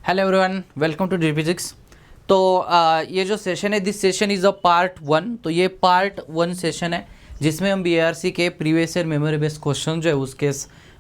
Hello everyone, welcome to the physics. तो ये जो सेशन है, this session is a part 1। तो ये पार्ट 1 सेशन है जिसमें हम बीआरसी के previous year memory based question जो है उसके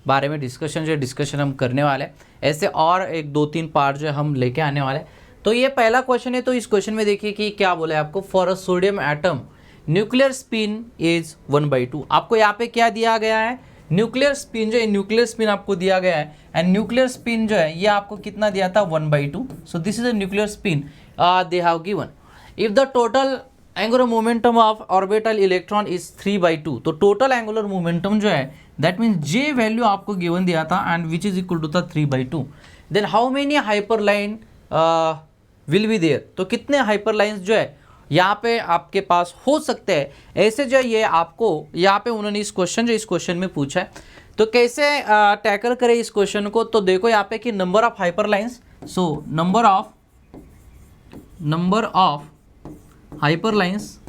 बारे में डिस्कशन हम करने वाले हैं। ऐसे और एक दो तीन पार्ट जो है हम लेके आने वाले हैं। तो ये पहला क्वेश्चन है। तो इस क्वेश्चन में देखिए कि क्या बोला है आपको। For a sodium atom nuclear spin is 1/2। आपको यहाँ पे क्या दिया गया है, न्यूक्लियर स्पिन जो है, न्यूक्लियर स्पिन आपको दिया गया है। एंड न्यूक्लियर स्पिन जो है ये आपको कितना दिया था, 1/2। So this is a nuclear spin they have given. If the total angular momentum of orbital electron is 3/2। तो टोटल एंगुलर मोमेंटम जो है दैट मीन्स जे वैल्यू आपको गिवन दिया था and which is equal to था 3/2। Then how many hyper line will be there. तो कितने hyper lines जो है यहाँ पे आपके पास हो सकते हैं। ऐसे जो ये आपको यहाँ पे उन्होंने इस क्वेश्चन में पूछा है। तो कैसे टैकल करें इस क्वेश्चन को। तो देखो यहाँ पे कि number of hyper lines. So number of hyper lines.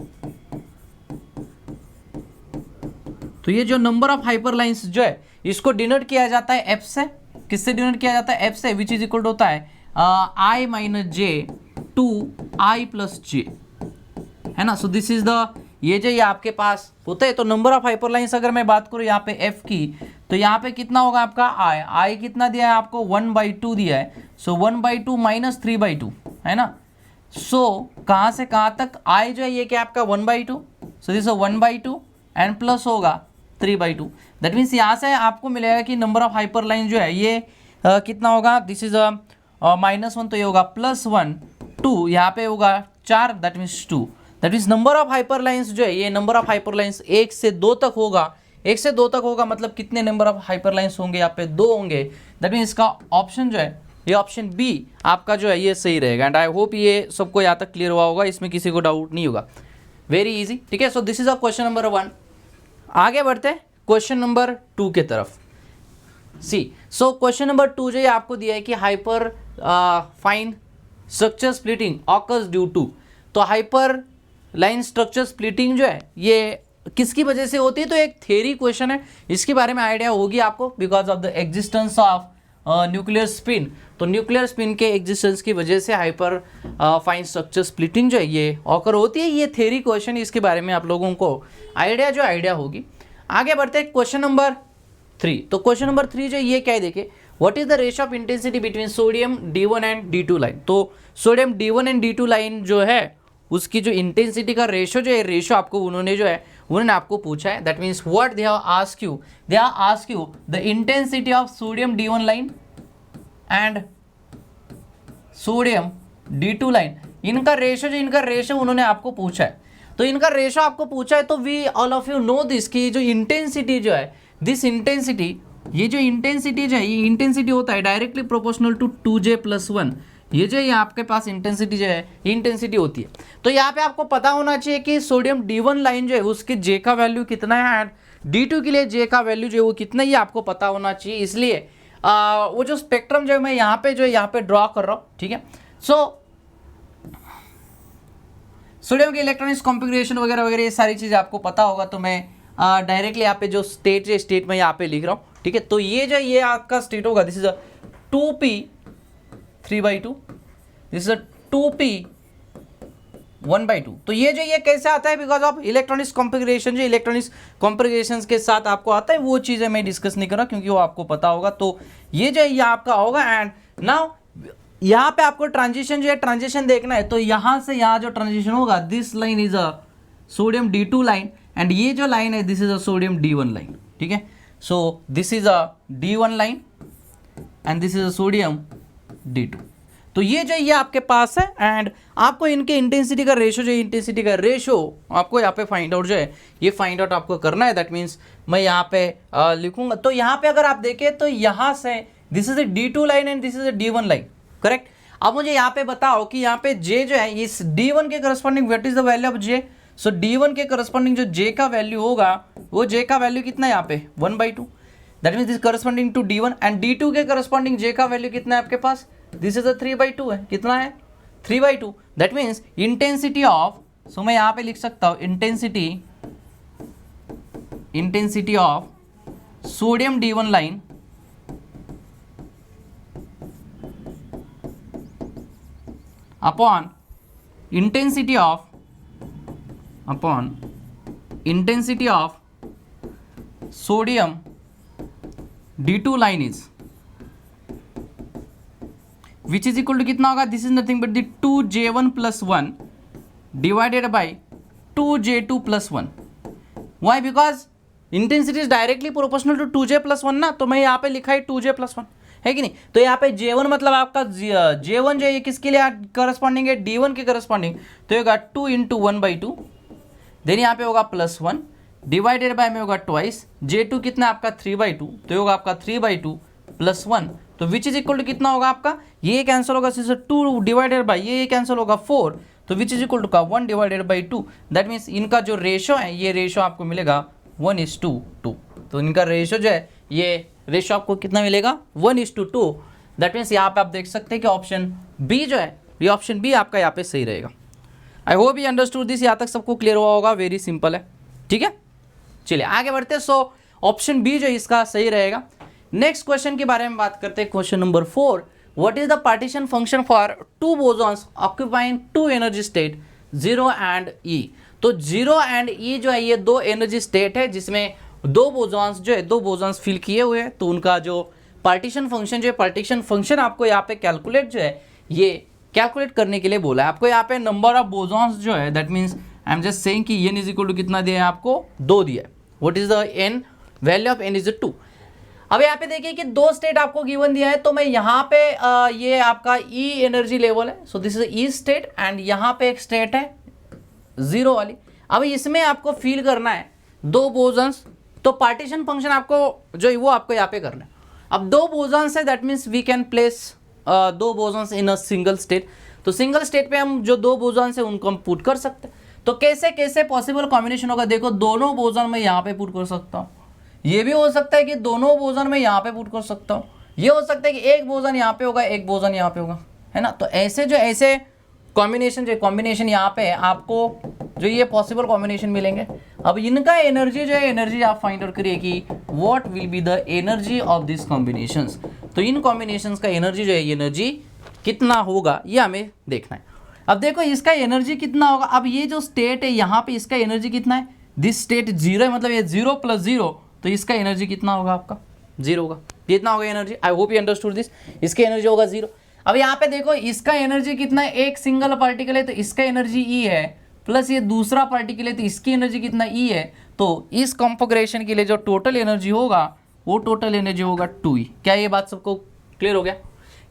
तो ये जो नंबर ऑफ हाइपर लाइन्स जो है इसको डिनोट किया जाता है एफ से। किससे डिनोट किया जाता है, एफ से, विच इज इक्वल टू होता है I minus J to I plus J, है ना। सो दिस इज द ये जो ये आपके पास होता है। तो नंबर ऑफ हाइपर लाइन्स अगर मैं बात करूँ यहाँ पे एफ की, तो यहाँ पे कितना होगा आपका आई कितना दिया है आपको, 1/2 दिया है। सो 1/2 माइनस 3/2, है ना। सो कहाँ से कहाँ तक आई जो है ये क्या आपका 1/2। सो दिस 1/2 एंड प्लस होगा 3/2। दैट मीन्स यहाँ से आपको मिलेगा कि नंबर ऑफ हाइपर लाइन जो है ये कितना होगा, दिस इज -1, तो ये होगा +1 2, यहाँ पे होगा 4, that means 2। That means number of hyper lines जो है ये नंबर ऑफ हाइपर लाइन्स 1 से 2 तक होगा। 1 से 2 तक होगा मतलब कितने नंबर ऑफ हाइपर लाइन्स होंगे, यहाँ पे 2 होंगे। दैट मीन्स इसका ऑप्शन जो है ये ऑप्शन बी आपका जो है ये सही रहेगा। एंड आई होप ये सबको यहाँ तक क्लियर हुआ होगा, इसमें किसी को डाउट नहीं होगा। वेरी इजी, ठीक है। So this is a question number 1। आगे बढ़ते हैं क्वेश्चन नंबर 2 के तरफ। सी सो क्वेश्चन नंबर 2 जो ये आपको दिया है कि hyperfine structure splitting occurs due to. तो हाइपर लाइन स्ट्रक्चर स्प्लिटिंग जो है ये किसकी वजह से होती है। तो एक थ्योरी क्वेश्चन है, इसके बारे में आइडिया होगी आपको। Because of the existence of nuclear spin. तो न्यूक्लियर स्पिन के एग्जिस्टेंस की वजह से हाइपर फाइन स्ट्रक्चर स्प्लिटिंग जो है ये ऑकर होती है। ये थ्योरी क्वेश्चन, इसके बारे में आप लोगों को आइडिया होगी। आगे बढ़ते हैं क्वेश्चन नंबर 3। तो क्वेश्चन नंबर 3 जो ये क्या है, देखिए what is the ratio of intensity between sodium D1 and D2 line. तो sodium D1 and D2 line जो है उसकी जो इंटेंसिटी का रेशियो जो है, रेशियो आपको उन्होंने आपको पूछा है। That means what they have ask you the intensity of sodium D1 line and sodium D2 line. इनका रेशियो उन्होंने आपको पूछा है। तो इनका रेशियो आपको पूछा है तो we all of you know this की जो इंटेंसिटी जो है, दिस इंटेंसिटी, ये जो इंटेंसिटी जो है ये इंटेंसिटी होता है डायरेक्टली प्रोपोर्शनल टू 2J+1। ये जो ये आपके पास इंटेंसिटी जो है ये इंटेंसिटी होती है। तो यहाँ पे आपको पता होना चाहिए कि सोडियम D1 लाइन जो है उसके J का वैल्यू कितना है एंड D2 के लिए J का वैल्यू जो है वो कितना ही आपको पता होना चाहिए। इसलिए वो जो स्पेक्ट्रम जो है मैं यहाँ पे ड्रॉ कर रहा हूँ, ठीक है। सो सोडियम के इलेक्ट्रॉनिक्स कॉन्फ़िगरेशन वगैरह ये सारी चीज़ें आपको पता होगा। तो मैं डायरेक्टली यहाँ पे जो स्टेट में यहाँ पे लिख रहा हूँ, ठीक है। तो ये आपका स्टेट होगा, this is 2p 3/2, this is 2p 1/2। तो ये कैसे आता है, बिकॉज ऑफ इलेक्ट्रॉनिक्स कॉन्फ़िगरेशन। जो इलेक्ट्रॉनिक्स कॉन्फ़िगरेशन के साथ आपको आता है वो चीज़ें मैं डिस्कस नहीं कर रहा क्योंकि वो आपको पता होगा। तो ये आपका होगा। एंड नाउ यहाँ पे आपको ट्रांजिशन देखना है। तो यहाँ से यहाँ जो ट्रांजिशन होगा, this line is a sodium D2 line and ये जो लाइन है this is a sodium D1 line, ठीक है। So this is a D1 line and this is a sodium D2। तो ये आपके पास है एंड आपको इनके इंटेंसिटी का रेशियो आपको यहाँ पे फाइंड आउट जो है ये फाइंड आउट आपको करना है। दैट मीन्स मैं यहाँ पे लिखूंगा। तो यहाँ पे अगर आप देखें तो यहाँ से this is a D2 line and this is a D1 line, correct. अब मुझे यहाँ पे बताओ कि यहाँ पे J जो है इस D1 के corresponding what is the value of J। So D1 के करस्पॉन्डिंग जो J का वैल्यू होगा वो J का वैल्यू कितना है यहाँ पे 1/2। That means this corresponding to D1 and D2 के करस्पॉन्डिंग J का वैल्यू कितना है आपके पास, दिस इज 3/2 है। कितना है 3/2। That means intensity of, so मैं यहाँ पे लिख सकता हूँ intensity of sodium D1 line upon intensity of sodium D2 line is which is equal to कितना होगा, this is nothing but the 2J1 plus 1 divided by 2J2 plus 1. Why? Because intensity is directly proportional to 2J plus 1 ना, तो मैं यहाँ पे लिखा है 2J plus 1, है कि नहीं. तो यहाँ पे J1 मतलब आपका J1 जो है ये किसके लिए करस्पॉन्डिंग है, D1 के करस्पॉन्डिंग, तो होगा 2 इंटू 1/2. देन यहाँ पे होगा प्लस 1 डिवाइडेड बाय में होगा ट्वाइस. J2 कितना आपका 3/2, तो होगा आपका 3/2 प्लस 1, तो विच इज इक्वल टू कितना होगा आपका, ये कैंसिल होगा, 2 डिवाइडेड बाई ये कैंसिल होगा 4, तो विच इज इक्वल टू का 1 डिवाइडेड बाई 2. दैट मीन्स इनका जो रेशो है ये रेशो आपको मिलेगा 1:2. तो इनका रेशो जो है ये रेशो आपको कितना मिलेगा 1:2. दैट मीन्स यहाँ पे आप देख सकते हैं कि ऑप्शन बी जो है, ये ऑप्शन बी आपका यहाँ पे सही रहेगा. आई होप यू अंडरस्टूड दिस. यहाँ तक सबको क्लियर हुआ होगा. वेरी सिंपल है. ठीक है, चलिए आगे बढ़ते हैं. सो ऑप्शन बी जो इसका सही रहेगा. नेक्स्ट क्वेश्चन के बारे में बात करते हैं. Question number 4, what is the partition function for 2 bosons occupying 2 energy state 0 and E. तो 0 एंड E जो है ये 2 एनर्जी स्टेट है जिसमें 2 बोसॉन्स जो है 2 बोसॉन्स फिल किए हुए हैं. तो उनका जो पार्टीशन फंक्शन जो है, पार्टीशन फंक्शन आपको यहाँ पे कैलकुलेट जो है ये कैलकुलेट करने के लिए बोला है. आपको यहाँ पे नंबर ऑफ बोसॉन्स जो है, that means I am just saying कि n इज इक्वल टू कितना दिया है आपको, 2 दिया है. What is the n, value of n is 2. अब यहाँ पे देखिए कि 2 स्टेट आपको गिवन दिया है, तो मैं यहाँ पे ये आपका E एनर्जी लेवल है, so this is E state, and यहाँ पे एक स्टेट है 0 वाली. अब इसमें आपको फील करना है 2 बोसॉन्स, तो पार्टीशन फंक्शन आपको जो है वो आपको यहाँ पे करना है. अब 2 बोसॉन्स है, that means we can place 2 bosons in a single state. तो सिंगल स्टेट पे हम जो 2 बोसॉन्स है उनको हम पुट कर सकते हैं. तो कैसे कैसे पॉसिबल कॉम्बिनेशन होगा, देखो दोनों बोसॉन मैं यहाँ पे पुट कर सकता हूँ, ये भी हो सकता है कि दोनों बोसॉन मैं यहाँ पे पुट कर सकता हूँ, ये हो सकता है कि एक बोसॉन यहाँ पे होगा एक बोसॉन यहाँ पे होगा, है ना. तो ऐसे जो ऐसे कॉम्बिनेशन यहाँ पे आपको जो ये पॉसिबल कॉम्बिनेशन मिलेंगे. अब इनका एनर्जी जो है, एनर्जी आप फाइंड आउट करिए कि what will be the energy of this combinations. तो इन कॉम्बिनेशंस का एनर्जी जो है, एनर्जी कितना होगा ये हमें देखना है. अब देखो इसका एनर्जी कितना होगा. अब ये जो स्टेट है यहाँ पे इसका एनर्जी कितना है, दिस स्टेट 0 है, मतलब ये 0 + 0, तो इसका एनर्जी कितना होगा आपका 0 होगा. कितना होगा energy, I hope you understood this. इसकी एनर्जी होगा 0. अब यहाँ पे देखो इसका एनर्जी कितना है, एक सिंगल पार्टिकल है तो इसका एनर्जी E है, प्लस ये दूसरा पार्टिकल है तो इसकी एनर्जी कितना E है. तो इस कॉन्फ़िगरेशन के लिए जो टोटल एनर्जी होगा वो टोटल एनर्जी होगा 2E. क्या ये बात सबको क्लियर हो गया.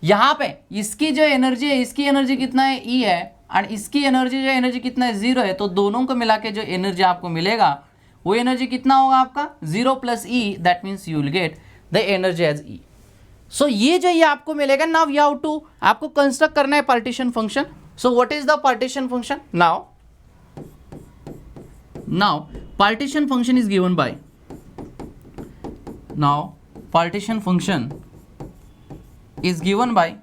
यहाँ पे इसकी जो एनर्जी है, इसकी एनर्जी कितना है E है, और इसकी एनर्जी जो एनर्जी कितना है 0 है. तो दोनों को मिला के जो एनर्जी आपको मिलेगा वो एनर्जी कितना होगा आपका 0 + E. That means you will get the energy as E. So ये जो ये आपको मिलेगा. नाउ यू हैव टू आपको कंस्ट्रक्ट करना है partition function. So what is the partition function. Now partition function is given by, now partition function is given by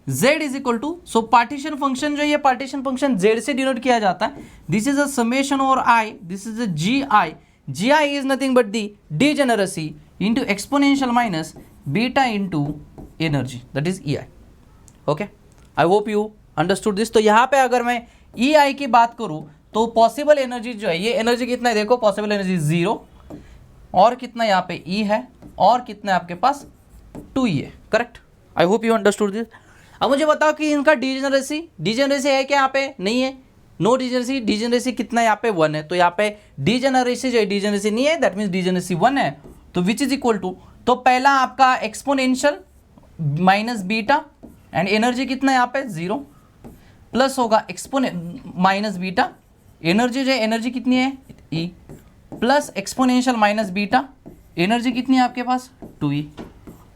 z is equal to, so partition function जो ये partition function z से denote किया जाता है. This is a summation over i, this is a gi is nothing but the degeneracy into exponential minus beta into energy, that is ei. okay, I hope you understood this. तो यहाँ पे अगर मैं ei की बात करूँ तो possible energy जो है, ये एनर्जी कितना है देखो, पॉसिबल एनर्जी 0, और कितना यहाँ पे E है, और कितना है आपके पास 2E है. Correct, I hope you understood this. अब मुझे बताओ कि इनका डिजेनरेसी है क्या, यहाँ पे नहीं है, नो डिजेनरेसी कितना यहाँ पे 1 है. तो यहाँ पे डिजेनरेसी जो है, डिजेनरेसी नहीं है, दैट मीन्स डिजेनरेसी 1 है. तो विच इज इक्वल टू, तो पहला आपका exponential minus beta, and energy कितना है यहाँ पे 0, प्लस होगा माइनस बीटा, एनर्जी जो है एनर्जी कितनी है E, plus exponential minus beta, energy कितनी है आपके पास 2E.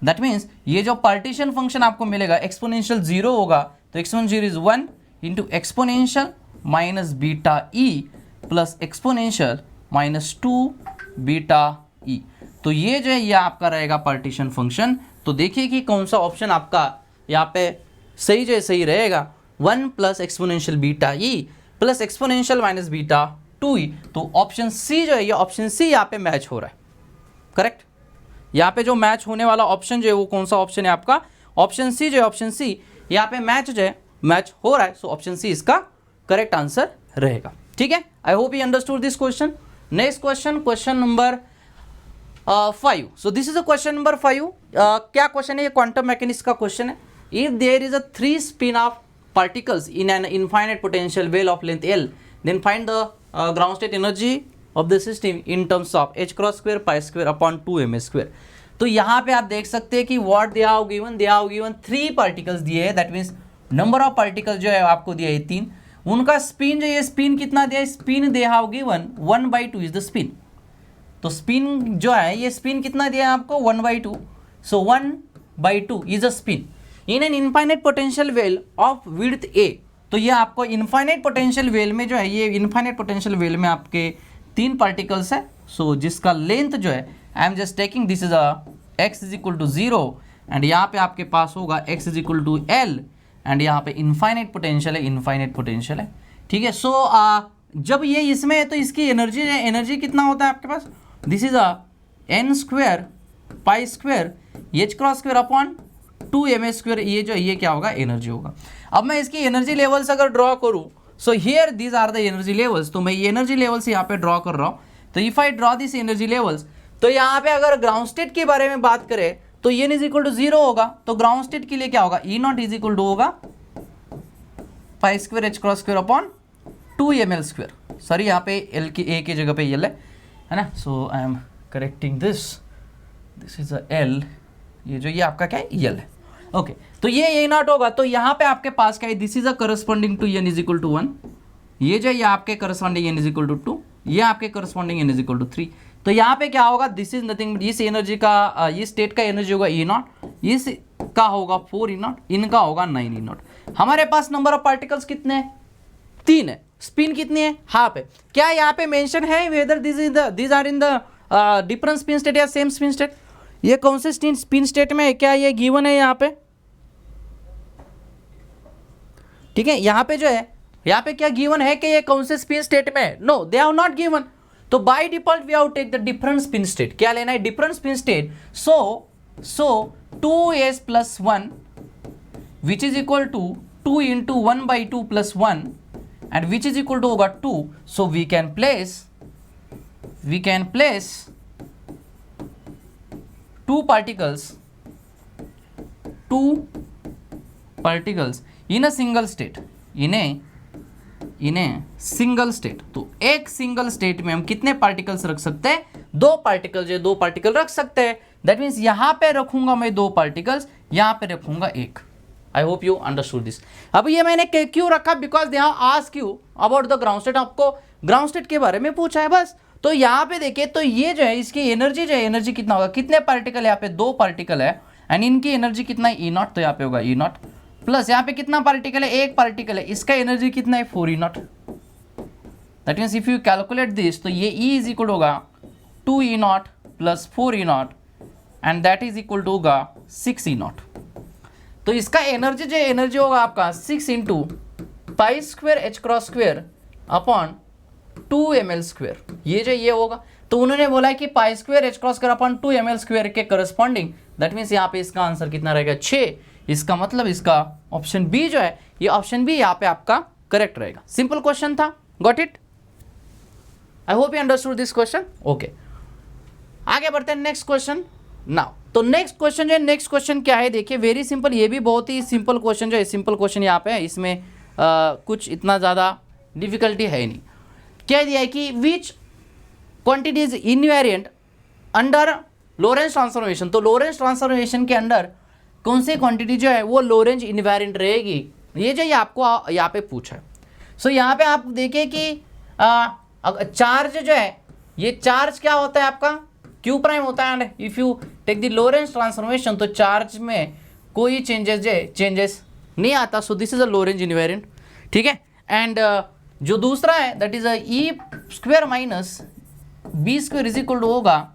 दैट मीन्स ये जो पार्टीशन फंक्शन आपको मिलेगा, एक्सपोनेंशियल 0 होगा, तो exponential is 1 into exponential minus beta E plus exponential minus 2 beta E. तो ये जो है ये आपका रहेगा पार्टीशन फंक्शन. तो देखिए कि कौन सा ऑप्शन आपका यहाँ पे सही जो है सही रहेगा, 1 plus exponential beta E plus exponential minus beta 2E. तो ऑप्शन सी जो है, ये ऑप्शन सी यहाँ पे मैच हो रहा है. करेक्ट, यहाँ पे जो मैच होने वाला ऑप्शन जो है वो कौन सा ऑप्शन है आपका, ऑप्शन सी जो है, ऑप्शन सी यहाँ पे मैच जो है मैच हो रहा है, सो ऑप्शन सी इसका करेक्ट आंसर रहेगा। ठीक है, I hope you understood this question. Next question, question number 5। So this is a question number 5। क्या क्वेश्चन है, ये क्वांटम मैकेनिक्स का क्वेश्चन है। If there is a 3 spin of particles in an infinite potential well of length L, then find the ground state energy of the system in terms of h cross square pi square upon 2m square। तो यहाँ पे आप देख सकते हैं कि what they have given, they have given 3 particles दिए हैं, that means number of particles जो है आपको दिया है 3, उनका स्पिन जो ये स्पिन कितना दिया है, spin they have given 1/2 is the spin। तो स्पिन जो है ये स्पिन कितना दिया है आपको 1/2, so 1/2 is a spin in an infinite potential well of width a. तो ये आपको इनफाइनाइट पोटेंशियल वेल में जो है, ये इनफाइनाइट पोटेंशियल वेल में आपके 3 पार्टिकल्स है। सो जिसका लेंथ जो है, I am just taking this is a x is equal to 0 and यहाँ पे आपके पास होगा x is equal to l and यहाँ पे इनफाइनाइट पोटेंशियल है, इनफाइनाइट पोटेंशियल है। ठीक है, सो जब ये इसमें है तो इसकी एनर्जी है, एनर्जी कितना होता है आपके पास, this is a n square pi square h cross square upon 2m square, ये जो ये क्या होगा, एनर्जी होगा। अब मैं इसकी एनर्जी लेवल्स अगर ड्रॉ करूं, so here these are the energy levels, तो मैं ये एनर्जी लेवल्स यहाँ पे ड्रॉ कर रहा हूँ। तो if I draw this energy levels, तो यहाँ पे अगर ग्राउंड स्टेट के बारे में बात करें तो ये इज इक्वल टू 0 होगा, तो ग्राउंड स्टेट के लिए क्या होगा, ई नॉट इज इक्वल टू होगा पाई square h cross square upon 2ml square. Sorry यहाँ पे एल की ए की जगह पे एल है ना, so I'm correcting this is a L, ये जो ये आपका क्या है, यल है। ओके, तो ये ए नॉट होगा, तो यहाँ पे आपके पास क्या है, this is a corresponding to n is equal to 1, ये जो ये आपके corresponding n is equal to 2, ये आपके corresponding n is equal to 3। तो यहाँ पे क्या होगा, दिस इज नथिंग बट इस एनर्जी का ये स्टेट का एनर्जी होगा ई नॉट, इस का होगा 4 ई नॉट, इनका होगा 9 ई नॉट। हमारे पास नंबर ऑफ पार्टिकल्स कितने हैं, 3 है। स्पिन कितनी है, हाफ है। क्या यहाँ पे मेंशन है whether this are in the different spin state या सेम स्पिन स्टेट, ये कौन से स्पिन स्टेट में है, क्या ये गिवन है यहाँ पे। ठीक है, यहाँ पे जो है, यहाँ पे क्या गिवन है कि ये कौन से स्पिन स्टेट में है, no they have not given. तो by default we have take the different spin state, क्या लेना है, different spin state. So 2s plus 1 which is equal to 2 into 1/2 plus 1 and which is equal to होगा 2। So we can place two particles in a single state, in a single state। तो एक single state में हम कितने particles रख सकते हैं, 2 particle, जो 2 पार्टिकल रख सकते हैं। दैट मीन्स यहाँ पे रखूंगा मैं 2 पार्टिकल्स, यहाँ पे रखूंगा 1। आई होप यू अंडरस्टूड दिस। अब ये मैंने क्यों रखा, because they have asked you about the ground state, आपको ग्राउंड स्टेट के बारे में पूछा है बस। तो यहाँ पे देखिए, तो ये जो है इसकी एनर्जी जो है, एनर्जी कितना होगा, कितने पार्टिकल, यहाँ पे 2 पार्टिकल है एंड इनकी एनर्जी कितना है, ई नॉट, तो यहाँ पे होगा ई नॉट, प्लस यहाँ पे कितना पार्टिकल है, 1 पार्टिकल है, इसका एनर्जी कितना है, 4 E naught. That means if you calculate this, तो ये ई इज इक्वल होगा 2 E naught plus 4 E naught and that is equal to होगा 6 ई नॉट। तो इसका एनर्जी जो एनर्जी होगा आपका 6 into pi square H cross square upon 2ml square, ये जो ये होगा। तो उन्होंने बोला है कि pi square H cross square upon 2ml square के करस्पॉन्डिंग, दैट मीन्स यहाँ पे इसका आंसर कितना रहेगा, 6। इसका मतलब इसका ऑप्शन बी जो है, ये ऑप्शन बी यहाँ पे आपका करेक्ट रहेगा। सिंपल क्वेश्चन था, got it. I hope you understood this question. Okay, आगे बढ़ते हैं नेक्स्ट क्वेश्चन नाउ। तो नेक्स्ट क्वेश्चन जो है, नेक्स्ट क्वेश्चन क्या है, देखिए वेरी सिंपल, ये भी बहुत ही सिंपल क्वेश्चन जो है, सिंपल क्वेश्चन यहाँ पे है, इसमें कुछ इतना ज़्यादा डिफिकल्टी है नहीं। क्या दिया है कि विच quantity is invariant under Lorentz transformation. तो लोरेंज ट्रांसफॉर्मेशन के अंडर कौन सी क्वांटिटी जो है वो लोरेंज इनवेरिएंट रहेगी, ये जो ये आपको यहाँ पे पूछा है। सो यहाँ पे आप देखिए कि चार्ज जो है, ये चार्ज क्या होता है आपका, क्यू प्राइम होता है। And if you take the Lorentz transformation, तो चार्ज में कोई चेंजेस नहीं आता। So this is a Lorentz invariant, ठीक है। एंड जो दूसरा है that is E square minus B square is equal to होगा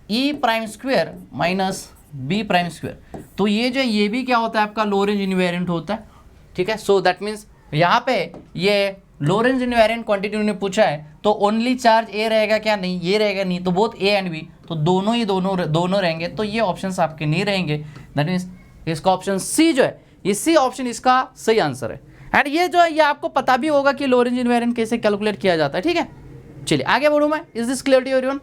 E prime square minus B prime square. तो ये जो ये भी क्या होता है आपका लोरेंज इनवेरिएंट होता है, ठीक है। सो दैट मीन्स यहाँ पे ये लोरेंज इनवेरिएंट क्वांटिटी उन्होंने पूछा है, तो ओनली चार्ज ए रहेगा क्या, नहीं ये रहेगा नहीं, तो बोथ ए एंड बी, तो दोनों रहेंगे, तो ये ऑप्शंस आपके नहीं रहेंगे। दैट मीन्स इसका ऑप्शन सी जो है, ये सी ऑप्शन इसका सही आंसर है। एंड ये जो है ये आपको पता भी होगा कि लॉरेंज इनवेरिएंट कैसे कैलकुलेट किया जाता है, ठीक है। चलिए आगे बढ़ूँ मैं, is this clear to everyone,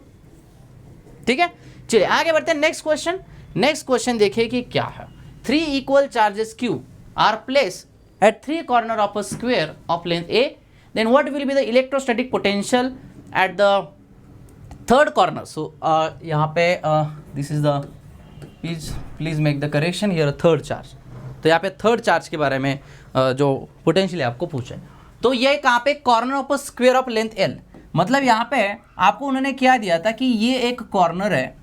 ठीक है। चलिए आगे बढ़ते हैं नेक्स्ट क्वेश्चन। नेक्स्ट क्वेश्चन देखिए कि क्या है। 3 equal charges Q are place at 3 corner of a square of length A, then what will be the electrostatic potential at the third corner? So यहाँ पे this is the please make the correction here, third charge। तो यहाँ पे third charge के बारे में जो potential आपको पूछे, तो ये कहाँ पे corner of a square of length L, मतलब यहाँ पे आपको उन्होंने क्या दिया था कि ये एक कॉर्नर है,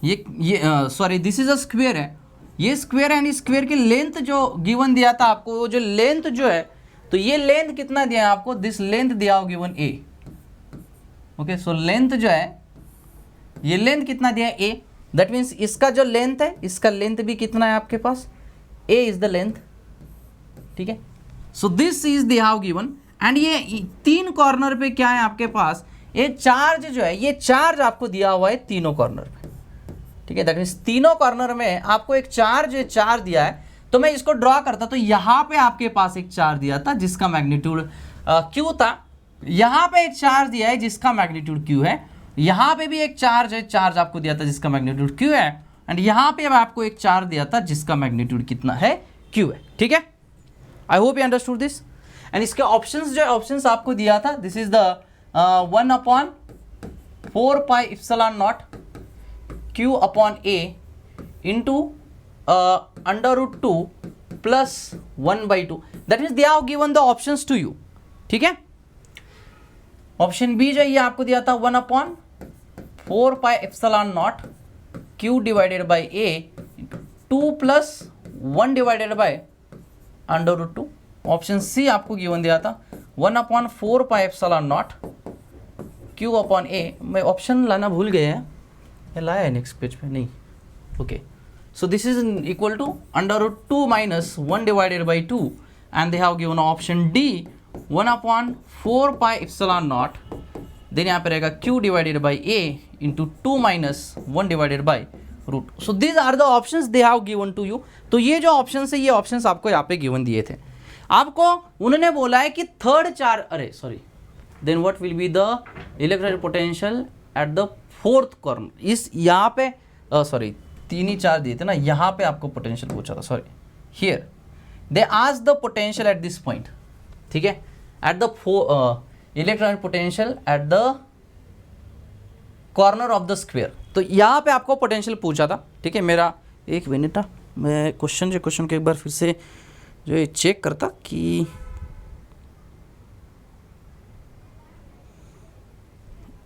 ये sorry this is a square है, ये स्क्वायर है, एंड स्क्वायर की लेंथ जो गिवन दिया था आपको, वो जो लेंथ जो है, तो ये लेंथ कितना दिया है आपको, दिस लेंथ दिया हो given A। Okay, so length जो है, ये लेंथ कितना दिया है A, दैट मीन्स इसका जो लेंथ है, इसका लेंथ भी कितना है आपके पास, A इज द लेंथ, ठीक है। सो दिस इज दिया हो गिवन, एंड ये 3 कॉर्नर पे क्या है आपके पास, एक चार्ज जो है, ये चार्ज आपको दिया हुआ है तीनों कॉर्नर पे, ठीक है। दैट मीन्स तीनों कॉर्नर में आपको एक चार्ज दिया है। तो मैं इसको ड्रॉ करता, तो यहाँ पे आपके पास एक चार्ज दिया था जिसका मैग्नीट्यूड Q था, यहाँ पे एक चार्ज दिया है जिसका मैग्नीट्यूड Q है, यहाँ पे भी एक चार्ज आपको दिया था जिसका मैग्नीट्यूड Q है, एंड यहाँ पे अब आपको एक चार्ज दिया था जिसका मैग्नीट्यूड कितना है, Q है, ठीक है। I hope you understood this. And इसके ऑप्शंस जो है, ऑप्शंस आपको दिया था, this is the 1/4 pi epsilon naught Q upon A into √2 plus 1/2, that means they are given the options to you, ठीक है। ऑप्शन बी जो ये आपको दिया था 1/4 pi epsilon naught Q divided by A 2 plus 1 divided by √2। Option C आपको given दिया था 1/4 pi epsilon naught Q upon A। मैं ऑप्शन लाना भूल गया है, ये लाया है नेक्स्ट पेज पे नहीं, okay. So this is equal to √2 minus 1 divided by 2, and they have given option D 1/4 pi epsilon naught, then यहाँ पे रहेगा Q divided by A into 2 minus 1 divided by root। So these are the options they have given to you। तो ये जो option है, ये options आपको यहाँ पे गिवन दिए थे। आपको उन्होंने बोला है कि थर्ड चार्ज, अरे sorry, then what will be the electric potential at the fourth corner। इस यहाँ पे सॉरी 3 ही चार्ज दिए थे ना, यहाँ पे आपको पोटेंशियल पूछा था, sorry here they ask the potential at this point, ठीक है, at the electronic potential at the corner of the square. तो यहाँ पे आपको पोटेंशियल पूछा था, ठीक है। मेरा एक मिनट, मैं क्वेश्चन को एक बार फिर से जो है चेक करता कि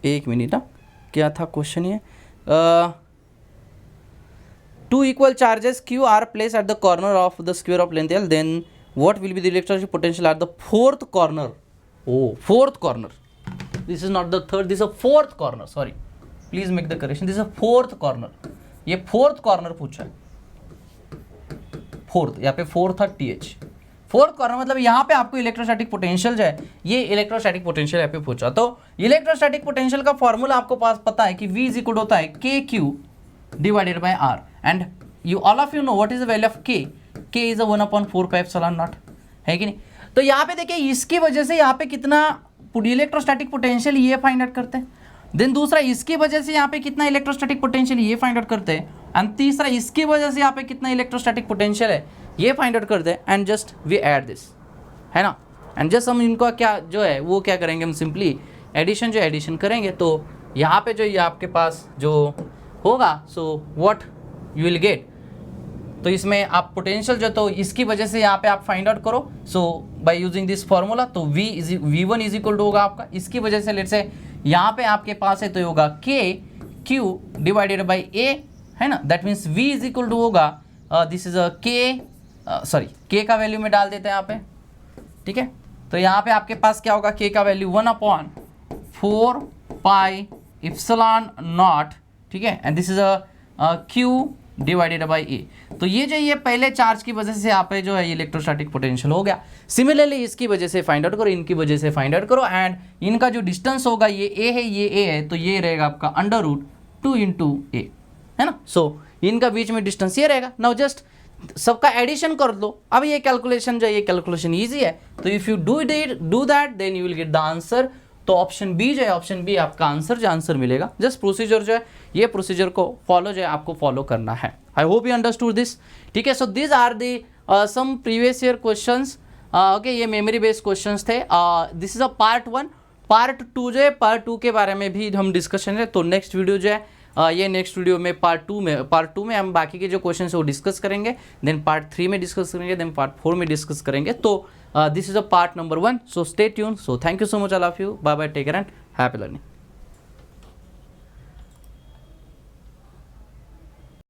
एक मिनट, क्या था क्वेश्चन ये, 2 equal charges Q are placed at the corner of the square of length L, then what will be the electrostatic potential at the fourth corner? Oh, fourth corner. This is not the third, this is a fourth corner, sorry. Please make the correction, this is a fourth corner. ये fourth corner पूछा है, fourth, यहाँ पे fourth था TH, fourth corner मतलब यहाँ पे आपको इलेक्ट्रोस्टैटिक पोटेंशियल जो है, ये इलेक्ट्रोस्टैटिक पोटेंशियल यहाँ पे पूछा। तो इलेक्ट्रोस्टैटिक पोटेंशियल का फॉर्मूला आपको पास पता है कि V इज इक्वल होता है KQ divided by R, and you all of you know what is the value of K is 1/4 pi epsilon not, है कि नहीं। तो यहाँ पे देखिए इसकी वजह से यहाँ पे कितना इलेक्ट्रोस्टैटिक पोटेंशियल ये फाइंड आउट करते हैं, देन दूसरा इसकी वजह से यहाँ पे कितना इलेक्ट्रोस्टैटिक पोटेंशियल ये फाइंड आउट करते हैं, एंड तीसरा इसकी वजह से यहाँ पे कितना इलेक्ट्रोस्टैटिक पोटेंशियल है ये फाइंड आउट करते हैं, and just we add this, है ना। एंड जस्ट हम इनका क्या जो है वो क्या करेंगे, हम सिंपली एडिशन एडिशन करेंगे, तो यहाँ पे जो ये आपके पास जो होगा, so what you will gate, तो इसमें आप पोटेंशियल जो तो इसकी वजह से यहाँ पे आप फाइंड आउट करो, सो बाय यूजिंग दिस फॉर्मूला, तो V1 इज इक्वल टू होगा आपका, इसकी वजह से लेट से यहाँ पे आपके पास है तो होगा KQ डिवाइडेड बाई A, है ना। That means V is equal to होगा दिस इज अ K का वैल्यू में डाल देते हैं यहाँ पे, ठीक है। तो यहाँ पे आपके पास क्या होगा, K का वैल्यू 1/4 पाई एप्सिलॉन नॉट, ठीक है, and this is a Q divided by A। तो ये जो ये पहले चार्ज की वजह से यहाँ पे जो है इलेक्ट्रोस्टैटिक पोटेंशियल हो गया। सिमिलरली इसकी वजह से फाइंड आउट करो, इनकी वजह से फाइंड आउट करो, एंड इनका जो डिस्टेंस होगा ये A है, ये A है, तो ये रहेगा आपका √2 × A, है ना। सो इनका बीच में डिस्टेंस ये रहेगा। नाउ जस्ट सबका एडिशन कर दो। अब ये कैलकुलेशन जो है, ये कैलकुलेशन ईजी है, तो if you do that then you will get the answer. तो ऑप्शन बी जो है, ऑप्शन बी आपका आंसर जो आंसर मिलेगा। जस्ट प्रोसीजर जो है, ये प्रोसीजर को फॉलो जो है आपको फॉलो करना है। I hope you understood this. ठीक है, so this are the some previous year questions. Okay, ये मेमोरी बेस्ड क्वेश्चंस थे। This is a part 1। Part 2 जो है, पार्ट 2 के बारे में भी हम डिस्कशन है। तो नेक्स्ट वीडियो जो है, ये नेक्स्ट वीडियो में पार्ट टू में हम बाकी के जो क्वेश्चन है वो डिस्कस करेंगे, देन पार्ट 3 में डिस्कस करेंगे, देन पार्ट 4 में डिस्कस करेंगे। तो this is a part number 1। So stay tune. So thank you so much all of you. Bye bye, take care and happy learning.